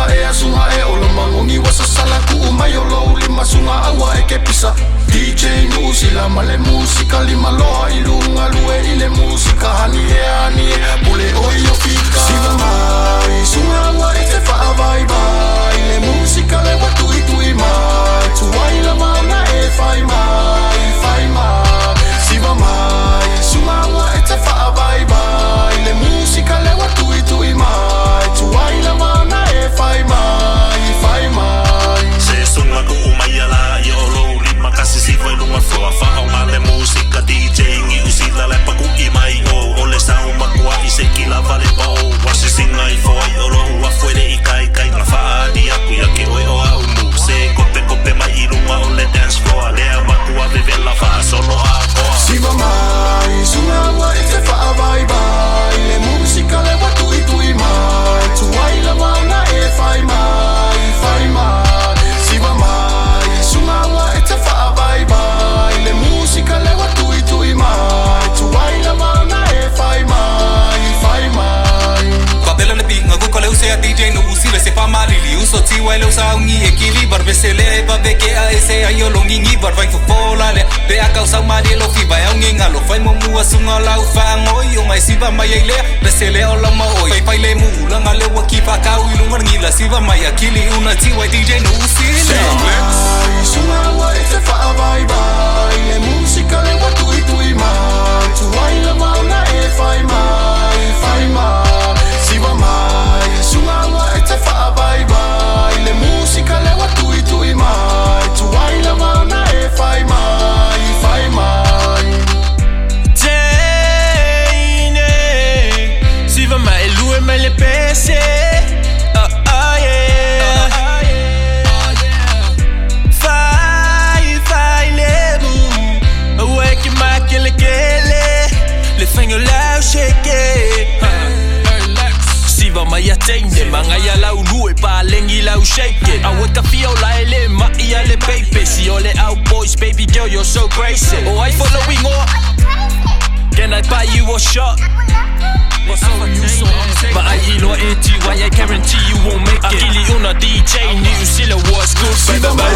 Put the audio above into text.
sunga e asunga e olo mangongi wasasala ku mai olo lima sunga awa e ke pisa DJ Nuusila male musika lima loa ilunga lue ile musika hani e pule oi o fika Siva Mai sunga awa e te Faafetai ile musika le watu itui mai tuai la mauna e fai mai Siva Mai sunga awa e te Faafetai ile musika le watu itui mai tuai la mauna e fai mai se sunga ku umayala yo lo lima kasi siva ilunga fua male musika DJ Nuusila le paku imai o ole sau makua ise kila vale pa o wasi singa i foi olo ua fuere i kai na faadi aku ya ke oi o au mu se kope mai ilunga ole dance floor lea makua vevela fa solo a koa Siva Mai sunga wa e te Faafetai le musika le watu itui mai tuai la mauna e fai mai Siva Mai sunga wa e te Faafetai le musika le watu itui mai tuai la mauna e fai mai Kabela le pinga ko kole use a DJ Nuusila se pa malili USOs T.Y le usa ungi e kili barbe le ba beke a ese ayo longi ngi barbai fo fola le be a causa mari lo fi ba ungi ngalo fai mo mua sunga lau fa ngoi o mai Siva Mai le besele o la mo oi pai le mu la ngale wa ki pa ka u lunga ngila Siva Mai akili una T.Y DJ Nuusila A-Leks sunga wa e te Faafetai le musika le watu itui mai tuai la mauna e fai mai Siva Mai sunga wa e te Faafetai le musika le watu itui mai tuai la mauna e fai mai Taleni Siva Mai lue mai le pese Fai le mu Awake ma kele le fanyo lau shake Siva Mai atene manga ya lau lue pa lengi lau shake Awake fio la ele ma ia le baby Si ole out boys baby girl you're so crazy Oh I following up Can I buy you a shot? But I ilo A-T-Y I guarantee you won't make it Akili una DJ Nuusila what's good Siva Mai